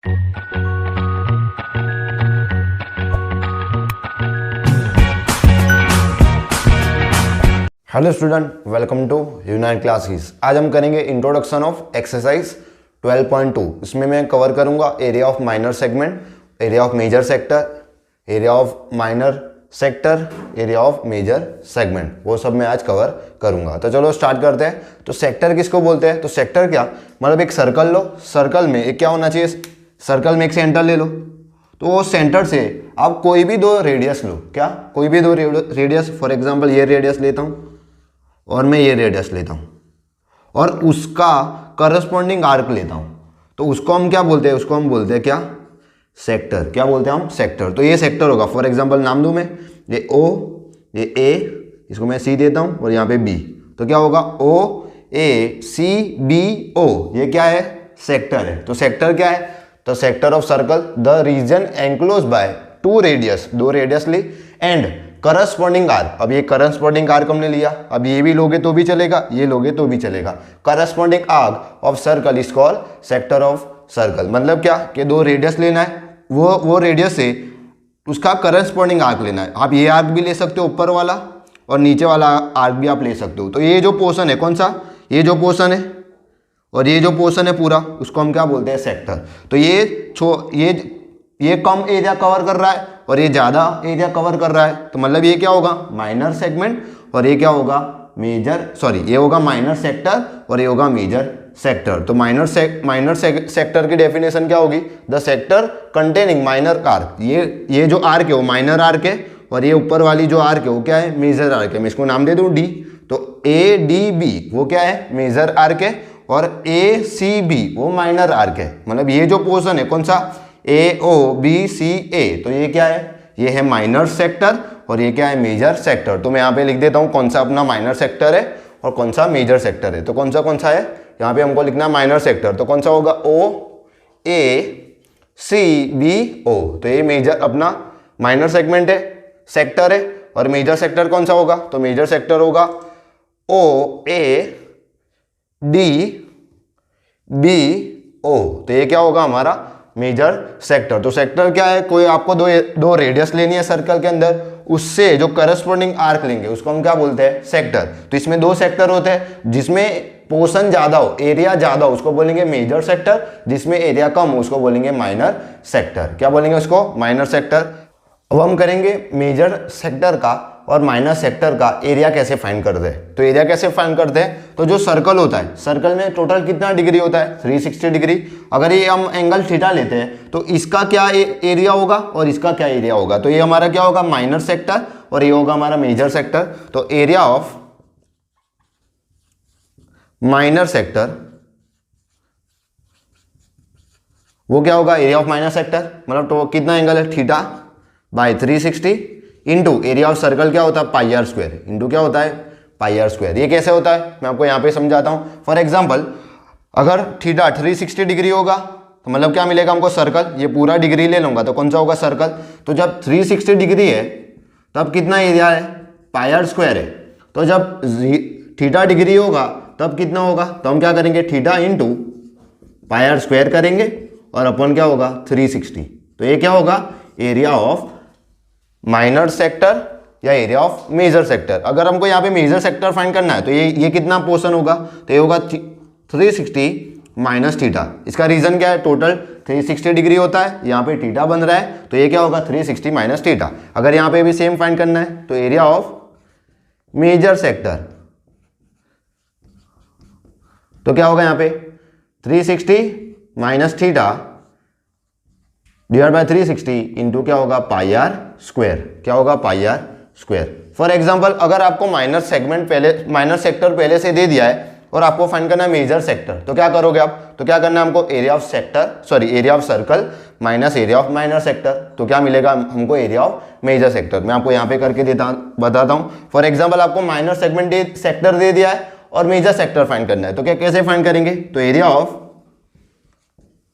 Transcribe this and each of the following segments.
Hello student, welcome to unite classes. आज हम करेंगे इंट्रोडक्शन ऑफ एक्सरसाइज 12.2। इसमें मैं कवर करूंगा area of minor segment, area of major sector, area of minor sector, area of major segment, वो सब मैं आज कवर करूंगा। तो चलो स्टार्ट करते हैं। तो सेक्टर किसको बोलते हैं? तो सेक्टर क्या मतलब, एक सर्कल लो, सर्कल में एक क्या होना चाहिए, सर्कल में एक सेंटर ले लो, तो वो सेंटर से आप कोई भी दो रेडियस लो। क्या? कोई भी दो रेडियस, फॉर एग्जांपल ये रेडियस लेता हूं और मैं ये रेडियस लेता हूं और उसका करस्पॉन्डिंग आर्क लेता हूं, तो उसको हम क्या बोलते हैं? उसको हम बोलते हैं क्या? सेक्टर। क्या बोलते हैं हम? सेक्टर। तो ये सेक्टर होगा। फॉर एग्जांपल नाम दूं मैं, ये ओ, ये ए, इसको मैं सी देता हूं और यहाँ पे बी, तो क्या होगा? ओ ए सी बी ओ, ये क्या है? सेक्टर है। तो सेक्टर क्या है? तो sector of circle the region enclose by two radius, दो रेडियस ली, एंड करस्पॉन्डिंग आर्क। अब ये करस्पॉन्डिंग आर्क हमने लिया, अब ये भी लोगे तो भी चलेगा, ये लोगे तो भी चलेगा। Corresponding arc of circle is called sector of circle. मतलब क्या कि दो रेडियस लेना है, वो रेडियस से उसका करस्पॉन्डिंग आर्क लेना है। आप ये आर्क भी ले सकते हो ऊपर वाला, और नीचे वाला आर्क भी आप ले सकते हो। तो ये जो पोर्शन है, कौन सा? ये जो पोर्शन है और ये जो पोर्शन है पूरा, उसको हम क्या बोलते हैं? सेक्टर। तो ये कम एरिया कवर कर रहा है और ये ज़्यादा एरिया कवर कर रहा है, तो मतलब ये क्या होगा? माइनर सेगमेंट, और ये क्या होगा? मेजर, सॉरी, ये होगा माइनर सेक्टर और ये होगा मेजर सेक्टर। तो माइनर सेक्टर की डेफिनेशन क्या होगी? The sector containing minor arc. ये जो आर्क है वो माइनर आर्क है, और ये ऊपर वाली जो आर्क है वो क्या है? मेजर आर्क है। मैं इसको नाम दे दूँ डी, तो ए डी बी वो क्या है? मेजर आर्क है, और ए सी बी वो माइनर आर्क है। मतलब ये जो पोर्शन है, कौन सा? ए ओ बी सी ए, तो ये क्या है? ये है माइनर सेक्टर, और ये क्या है? Major sector. तो मैं यहाँ पे लिख देता हूँ कौन सा अपना माइनर सेक्टर है और कौन सा मेजर सेक्टर है। तो कौन सा है? यहाँ पे हमको लिखना माइनर सेक्टर, तो कौन सा होगा? ओ ए सी बी ओ, तो ये मेजर अपना माइनर सेगमेंट है, सेक्टर है। और मेजर सेक्टर कौन सा होगा? तो मेजर सेक्टर होगा ओ ए डी बी ओ, तो ये क्या होगा? हमारा मेजर सेक्टर। तो सेक्टर क्या है? कोई आपको दो रेडियस लेनी है सर्कल के अंदर, उससे जो करस्पॉन्डिंग आर्क लेंगे उसको हम क्या बोलते हैं? सेक्टर। तो इसमें दो सेक्टर होते हैं, जिसमें पोर्शन ज्यादा हो, एरिया ज्यादा हो, उसको बोलेंगे मेजर सेक्टर, जिसमें एरिया कम हो उसको बोलेंगे माइनर सेक्टर। क्या बोलेंगे उसको? Minor sector. अब हम करेंगे मेजर सेक्टर का और माइनर सेक्टर का एरिया कैसे फाइंड करते हैं। तो एरिया कैसे फाइंड करते हैं? तो जो सर्कल होता है, सर्कल में टोटल कितना डिग्री होता है? 360 डिग्री। अगर ये हम एंगल थीटा लेते हैं तो इसका क्या एरिया होगा और इसका क्या एरिया होगा? तो ये हमारा क्या होगा? माइनर सेक्टर, और ये होगा हमारा मेजर सेक्टर। तो एरिया ऑफ माइनर सेक्टर वो क्या होगा? एरिया ऑफ माइनर सेक्टर मतलब तो कितना एंगल है? Theta by 360 into area of circle क्या होता है? पाई आर स्क्वायर इंटू क्या होता है? पाई आर स्क्वायर। ये कैसे होता है मैं आपको यहाँ पे समझाता हूँ। फॉर एग्जांपल, अगर थीटा 360 डिग्री होगा तो मतलब क्या मिलेगा हमको? सर्कल। ये पूरा डिग्री ले लूंगा तो कौन सा होगा? सर्कल। तो जब 360 डिग्री है तब कितना एरिया है? पाई आर स्क्वायर है। तो जब थीटा डिग्री होगा तब कितना होगा? तो हम क्या करेंगे? Theta into pi r square करेंगे और अपन क्या होगा? 360। तो ये क्या होगा? एरिया ऑफ माइनर सेक्टर या एरिया ऑफ मेजर सेक्टर। अगर हमको यहाँ पे मेजर सेक्टर फाइंड करना है तो ये कितना पोर्शन होगा? तो ये होगा 360 माइनस थीटा। इसका रीजन क्या है? टोटल 360 डिग्री होता है, यहाँ पे थीटा बन रहा है, तो ये क्या होगा? 360 माइनस थीटा। अगर यहाँ पे भी सेम फाइंड करना है तो एरिया ऑफ मेजर सेक्टर, तो क्या होगा यहाँ पे? 360 minus theta divide by 360 into क्या होगा? पाई आर स्क्वायर। क्या होगा? पाई आर स्क्वायर। फॉर एग्जांपल, अगर आपको माइनर सेक्टर पहले से दे दिया है और आपको फाइंड करना है मेजर सेक्टर, तो क्या करोगे आप? तो क्या करना है हमको? Area of circle minus area of minor sector, तो क्या मिलेगा हमको? Area of major sector. मैं आपको यहाँ पे करके बताता हूँ। फॉर एग्जाम्पल, आपको माइनर सेक्टर दे दिया है और मेजर सेक्टर फाइंड करना है, तो क्या कैसे फाइंड करेंगे? तो एरिया ऑफ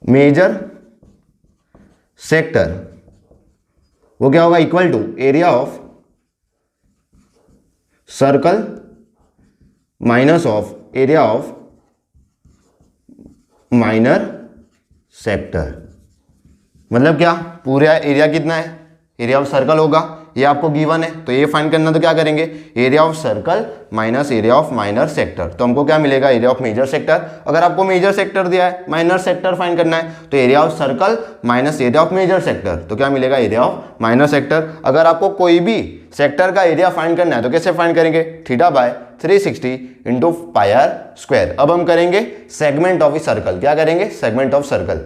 मेजर सेक्टर वो क्या होगा? Equal to area of circle minus of area of minor sector. मतलब क्या, पूरा एरिया कितना है, एरिया ऑफ सर्कल होगा, ये आपको गिवन है, तो ये फाइंड करना, तो क्या करेंगे, area of circle minus area of minor sector, तो हमको क्या मिलेगा, एरिया ऑफ मेजर सेक्टर। अगर आपको मेजर सेक्टर दिया है, माइनर सेक्टर फाइंड करना है, तो area of circle minus area of major sector, तो क्या मिलेगा, एरिया ऑफ माइनर सेक्टर। अगर आपको कोई भी सेक्टर का एरिया फाइंड करना है तो कैसे फाइंड करेंगे, theta by 360 into pi r square. अब हम करेंगे सेगमेंट ऑफ ए सर्कल, क्या करेंगे, सेगमेंट ऑफ सर्कल।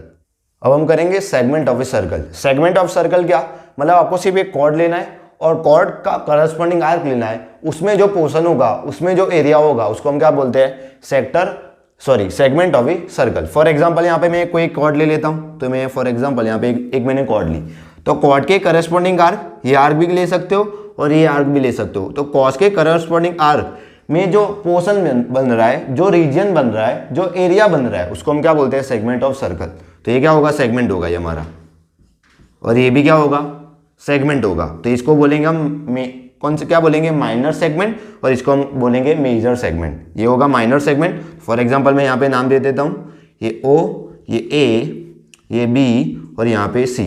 अब हम करेंगे segment of a circle. Segment of circle क्या, मतलब आपको सिर्फ एक कॉर्ड लेना है और कॉर्ड का करस्पॉन्डिंग आर्क लेना है, उसमें जो पोर्शन होगा, उसमें जो एरिया होगा, उसको हम क्या बोलते हैं, segment of a circle. For example यहाँ पे मैं कोई कॉर्ड ले लेता हूँ, तो मैं फॉर एग्जांपल यहाँ पे एक मैंने कॉर्ड ली, तो कॉर्ड के करस्पॉन्डिंग आर्क, ये आर्क भी ले सकते हो और ये आर्क भी ले सकते हो। तो कॉस के करस्पॉन्डिंग आर्क में जो पोर्शन बन रहा है, जो रीजन बन रहा है, जो एरिया बन रहा है, उसको हम क्या बोलते हैं, सेगमेंट ऑफ सर्कल। तो ये क्या होगा, सेगमेंट होगा ये हमारा, और ये भी क्या होगा, सेगमेंट होगा। तो इसको बोलेंगे हम कौन से, क्या बोलेंगे, माइनर सेगमेंट, और इसको हम बोलेंगे मेजर सेगमेंट। ये होगा माइनर सेगमेंट। फॉर एग्जांपल मैं यहाँ पे नाम दे देता हूँ, ये ओ, ये ए, ये बी और यहाँ पे सी।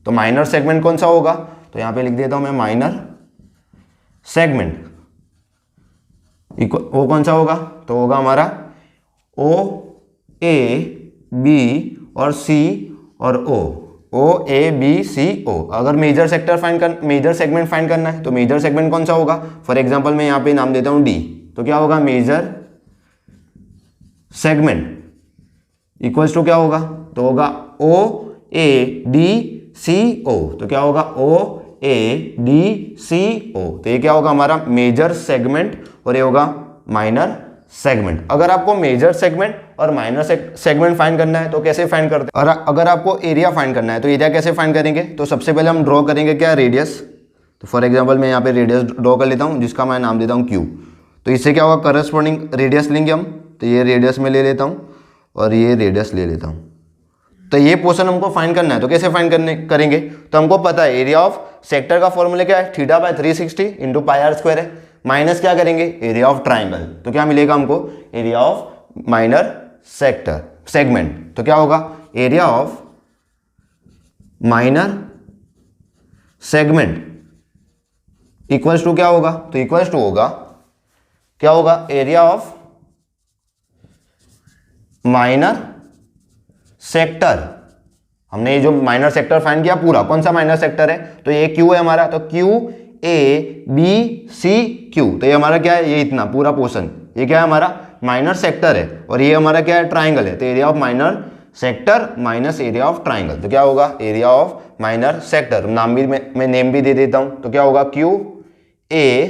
तो माइनर सेगमेंट कौन सा होगा, तो यहाँ पे लिख देता हूँ मैं माइनर सेगमेंट। वो कौन सा होगा, तो होगा हमारा ओ, ए, बी और सी और ओ ए बी सी ओ। अगर मेजर सेगमेंट फाइंड करना है तो मेजर सेगमेंट कौन सा होगा, फॉर एग्जांपल मैं यहाँ पे नाम देता हूँ डी, तो क्या होगा, मेजर सेगमेंट इक्वल्स टू क्या होगा, तो होगा ओ ए डी सी ओ। तो क्या होगा, ओ ए डी सी ओ। तो ये क्या होगा, हमारा मेजर सेगमेंट, और ये होगा माइनर सेगमेंट। अगर आपको मेजर सेगमेंट और माइनर सेगमेंट फाइंड करना है तो कैसे फाइंड करते हैं, और अगर आपको एरिया फाइंड करना है तो एरिया कैसे फाइंड करेंगे, तो सबसे पहले हम ड्रॉ करेंगे क्या, रेडियस। तो फॉर एग्जांपल मैं यहाँ पे रेडियस ड्रॉ कर लेता हूँ, जिसका मैं नाम देता हूँ क्यू। तो इससे क्या होगा, करस्पॉन्डिंग रेडियस लेंगे हम, तो ये रेडियस में ले लेता हूँ और ये रेडियस ले लेता हूँ। तो ये पोर्शन हमको फाइंड करना है, तो कैसे फाइंड करेंगे, तो हमको पता है एरिया ऑफ सेक्टर का फॉर्मूला क्या है, theta by 360 into pi r square है, माइनस क्या करेंगे, एरिया ऑफ ट्राइंगल। तो क्या मिलेगा हमको, एरिया ऑफ माइनर सेगमेंट। तो क्या होगा, area of minor segment equals to क्या होगा, तो इक्वल्स टू होगा, क्या होगा, एरिया ऑफ माइनर सेक्टर। हमने ये जो माइनर सेक्टर फाइंड किया पूरा, कौन सा माइनर सेक्टर है, तो ये क्यू है हमारा, तो Q A B C Q. तो ये हमारा क्या है, ये इतना पूरा पोर्शन, ये क्या है, हमारा माइनर सेक्टर है, और ये हमारा क्या है, ट्राइंगल है। तो area of minor sector minus area of triangle, तो क्या होगा, एरिया ऑफ माइनर सेक्टर। नाम भी मैं नेम भी दे देता हूं, तो क्या होगा, क्यू ए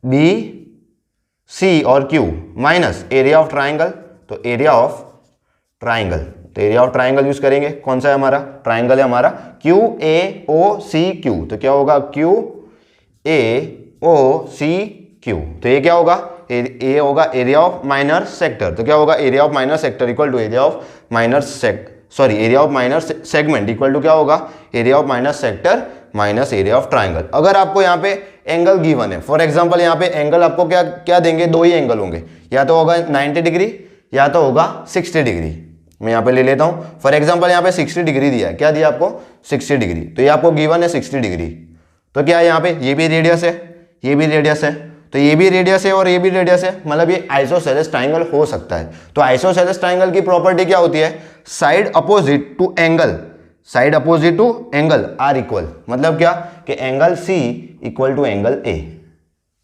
बी सी और Q minus area of triangle, तो एरिया ऑफ ट्राइंगल। तो एरिया ऑफ ट्राइंगल यूज करेंगे, कौन सा है हमारा, ट्राइंगल है हमारा, Q A O C Q. तो क्या होगा, Q A O C Q. तो ये क्या होगा, ये होगा एरिया ऑफ माइनर सेक्टर। तो क्या होगा, area of minor sector equal to area of minor area of minor segment equal to क्या होगा, area of minor sector minus area of triangle. अगर आपको यहाँ पे एंगल गिवन है, फॉर एग्जांपल यहाँ पे एंगल आपको क्या क्या देंगे, दो ही एंगल होंगे, या तो होगा 90 डिग्री या तो होगा 60 डिग्री। मैं यहाँ पे ले लेता हूँ, फॉर एग्जांपल यहाँ पे 60 डिग्री दिया है, क्या दिया आपको, 60 डिग्री। तो ये आपको गिवन है 60 डिग्री, तो क्या है यहाँ पे, ये भी रेडियस है, ये भी रेडियस है, तो ये भी रेडियस है और ये भी रेडियस है, मतलब ये आइसोसेलेस ट्राइंगल हो सकता है। तो आइसोसेलेस ट्राइंगल की प्रॉपर्टी क्या होती है, side opposite to angle are equal, मतलब क्या कि angle C equal to angle A.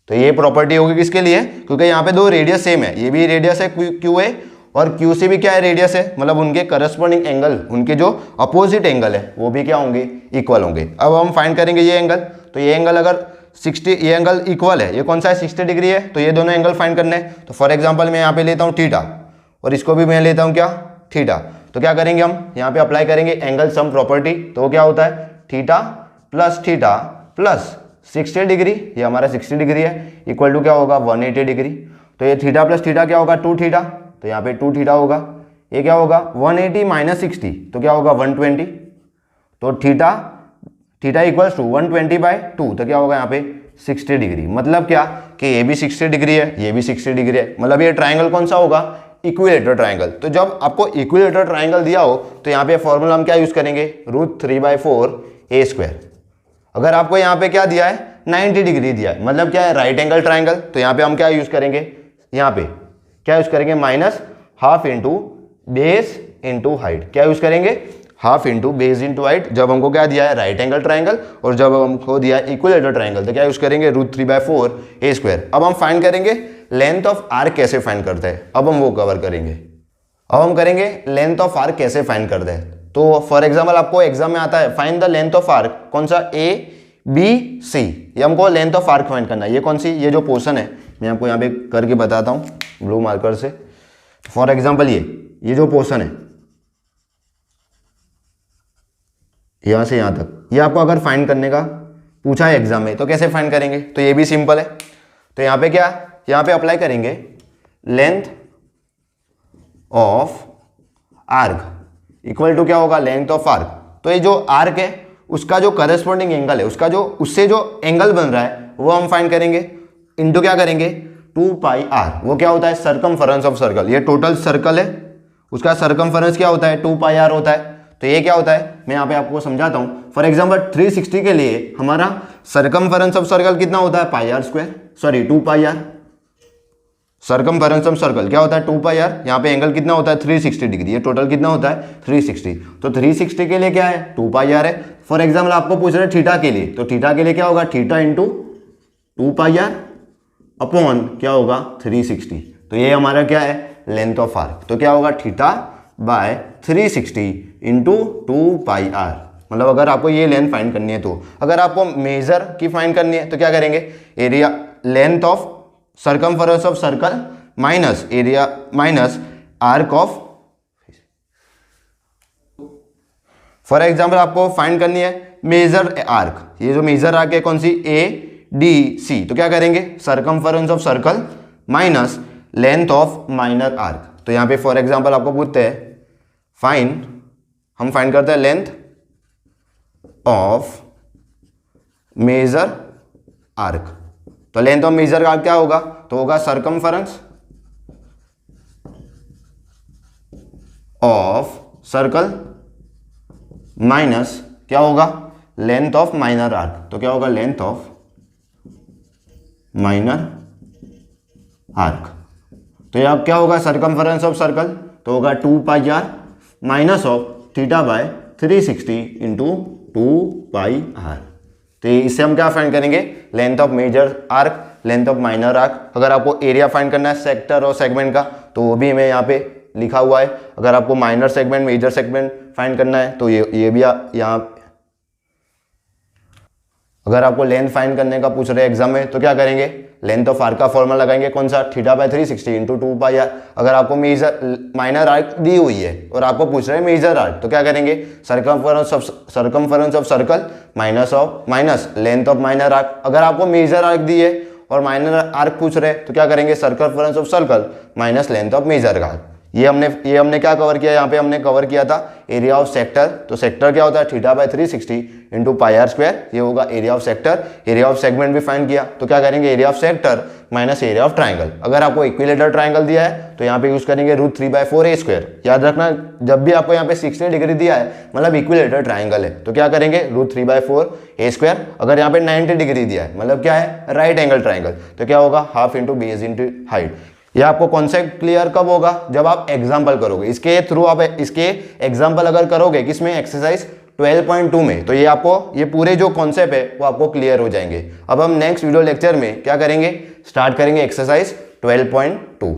तो ये प्रॉपर्टी होगी किसके लिए, क्योंकि यहाँ पे दो रेडियस सेम है, ये भी रेडियस है क्यू ए और क्यू सी भी क्या है, रेडियस है, मतलब उनके करस्पॉन्डिंग एंगल, उनके जो अपोजिट एंगल है वो भी क्या होंगे, इक्वल होंगे। अब हम फाइंड करेंगे ये एंगल, तो ये एंगल अगर 60, ये एंगल इक्वल है, ये कौन सा है, 60 डिग्री है, तो ये दोनों एंगल फाइंड करने हैं। तो फॉर एग्जांपल मैं यहाँ पे लेता हूँ थीटा और इसको भी मैं लेता हूँ क्या, थीटा। तो क्या करेंगे हम यहाँ पे अप्लाई करेंगे एंगल सम प्रॉपर्टी, तो वो क्या होता है, थीटा प्लस 60 डिग्री, ये हमारा 60 डिग्री है, इक्वल टू क्या होगा, 180 डिग्री। तो ये थीटा प्लस थीटा क्या होगा, 2 थीटा, तो यहाँ पे 2 थीटा होगा, ये क्या होगा 180 माइनस 60, तो क्या होगा 120। तो थीटा इक्वल्स टू 120/2, तो क्या होगा यहाँ पे 60 डिग्री। मतलब क्या कि ये भी 60 डिग्री है, ये भी 60 डिग्री है, मतलब ये ट्राइंगल कौन सा होगा, इक्विलेटरल ट्राइंगल। तो जब आपको इक्विलेटरल ट्राइंगल दिया हो तो यहाँ पे फॉर्मूला हम क्या यूज करेंगे, √3/4 a²। अगर आपको यहाँ पे क्या दिया है, 90 डिग्री दिया है, मतलब क्या है, राइट एंगल ट्राइंगल, तो यहाँ पे हम क्या यूज करेंगे, यहाँ पे क्या यूज करेंगे, -½ इंटू बेस इंटू हाइट। क्या यूज करेंगे, ½ इंटू बेस इंटू हाइट। जब हमको क्या दिया है, राइट एंगल ट्राइंगल, और जब हमको दिया है इक्विलेटरल ट्राइंगल तो क्या यूज करेंगे, √3/4 a²। अब हम फाइंड करेंगे लेंथ ऑफ आर्क कैसे फाइंड करते हैं, अब हम वो कवर करेंगे। अब हम करेंगे लेंथ ऑफ आर्क कैसे फाइंड करते हैं। तो फॉर एग्जाम्पल आपको एग्जाम में आता है find the length of arc, कौन सा, ABC, ये हमको लेंथ ऑफ आर्क फाइंड करना है। ये कौन सी, ये जो पोर्शन है, मैं आपको यहाँ पे करके बताता हूँ ब्लू मार्कर से। फॉर एग्जाम्पल ये जो पोर्शन है यहाँ से यहाँ तक, ये आपको अगर फाइंड करने का पूछा है एग्जाम में तो कैसे फाइंड करेंगे, तो ये भी सिंपल है। तो यहाँ पे क्या, यहाँ पे अप्लाई करेंगे length of arc equal to क्या होगा, लेंथ ऑफ आर्क। तो ये जो आर्क है उसका जो करस्पॉन्डिंग एंगल है, उसका जो उससे जो एंगल बन रहा है वो हम फाइंड करेंगे, इनटू क्या करेंगे, 2πr। वो क्या होता है, सर्कमफरेंस ऑफ सर्कल। ये टोटल सर्कल है, उसका सर्कमफरेंस क्या होता है, 2πr होता है। तो ये क्या होता है, मैं यहाँ पे आपको समझाता हूँ। फॉर एग्जाम्पल 360 के लिए हमारा सर्कमफरेंस ऑफ सर्कल कितना होता है, πr², 2πr। Circumference of circle क्या होता है, 2πr। यहाँ पे एंगल कितना होता है, 360 डिग्री। ये टोटल कितना होता है, 360। तो 360 के लिए क्या है, 2πr है। फॉर एग्जाम्पल आपको पूछ रहे हैं थीटा के लिए, तो थीटा के लिए क्या होगा, थीटा इंटू 2πr अपॉन क्या होगा, 360। तो ये हमारा क्या है, लेंथ ऑफ आर्क। तो क्या होगा, θ/360 इंटू 2πr। मतलब अगर आपको ये लेंथ फाइंड करनी है, तो अगर आपको मेजर की फाइंड करनी है तो क्या करेंगे, area length of circumference of circle minus area minus arc of. For example आपको फाइंड करनी है मेजर आर्क, ये जो मेजर आर्क है कौन सी, ADC। तो क्या करेंगे, circumference of circle minus length of minor arc. तो यहाँ पे फॉर एग्जाम्पल आपको पूछते हैं हम फाइंड करते हैं लेंथ ऑफ मेजर आर्क। तो लेंथ ऑफ मेजर आर्क क्या होगा, तो होगा सर्कमफरेंस ऑफ सर्कल माइनस क्या होगा, लेंथ ऑफ माइनर आर्क। तो क्या होगा, लेंथ ऑफ माइनर आर्क। तो यह क्या होगा, सर्कमफरेंस ऑफ सर्कल तो होगा 2πr minus of θ/360 into 2πr। तो इससे हम क्या फाइंड करेंगे, length of major arc, length of minor arc. अगर आपको एरिया फाइंड करना है सेक्टर और सेगमेंट का तो वो भी हमें यहाँ पे लिखा हुआ है। अगर आपको minor segment major segment find करना है तो ये भी यहाँ। अगर आपको लेंथ फाइंड करने का पूछ रहे हैं एग्जाम में तो क्या करेंगे, लेंथ ऑफ आर्क का फॉर्मूला लगाएंगे, कौन सा, θ/360 इंटू 2πr। अगर आपको मेजर माइनर आर्क दी हुई है और आपको पूछ रहे हैं मेजर आर्क तो क्या करेंगे, circumference of circle minus length of minor arc. अगर आपको मेजर आर्क दी है और माइनर आर्क पूछ रहे हैं तो क्या करेंगे, circumference of circle minus length of major arc. ये हमने क्या कवर किया, यहाँ पे हमने कवर किया था एरिया ऑफ सेक्टर। तो सेक्टर क्या होता है, θ/360 इंटू πr²। ये होगा area of sector. Area of segment भी फाइंड किया तो क्या करेंगे, area of sector minus area of triangle. अगर आपको इक्विलेटरल ट्राइंगल दिया है तो यहाँ पे यूज करेंगे √3/4 a²। याद रखना, जब भी आपको यहाँ पे 60 डिग्री दिया है मतलब इक्विलेटरल ट्राइंगल है तो क्या करेंगे, √3/4 a²। अगर यहाँ पे 90 डिग्री दिया है मतलब क्या है, राइट एंगल ट्राइंगल, तो क्या होगा, ½ इंटू बेस इंटू हाइट। यह आपको कॉन्सेप्ट क्लियर कब होगा, जब आप एग्जाम्पल करोगे। इसके थ्रू आप इसके एग्जाम्पल अगर करोगे किसमें, एक्सरसाइज 12.2 में, तो ये आपको ये पूरे जो कॉन्सेप्ट है वो आपको क्लियर हो जाएंगे। अब हम नेक्स्ट वीडियो लेक्चर में क्या करेंगे, स्टार्ट करेंगे एक्सरसाइज 12.2।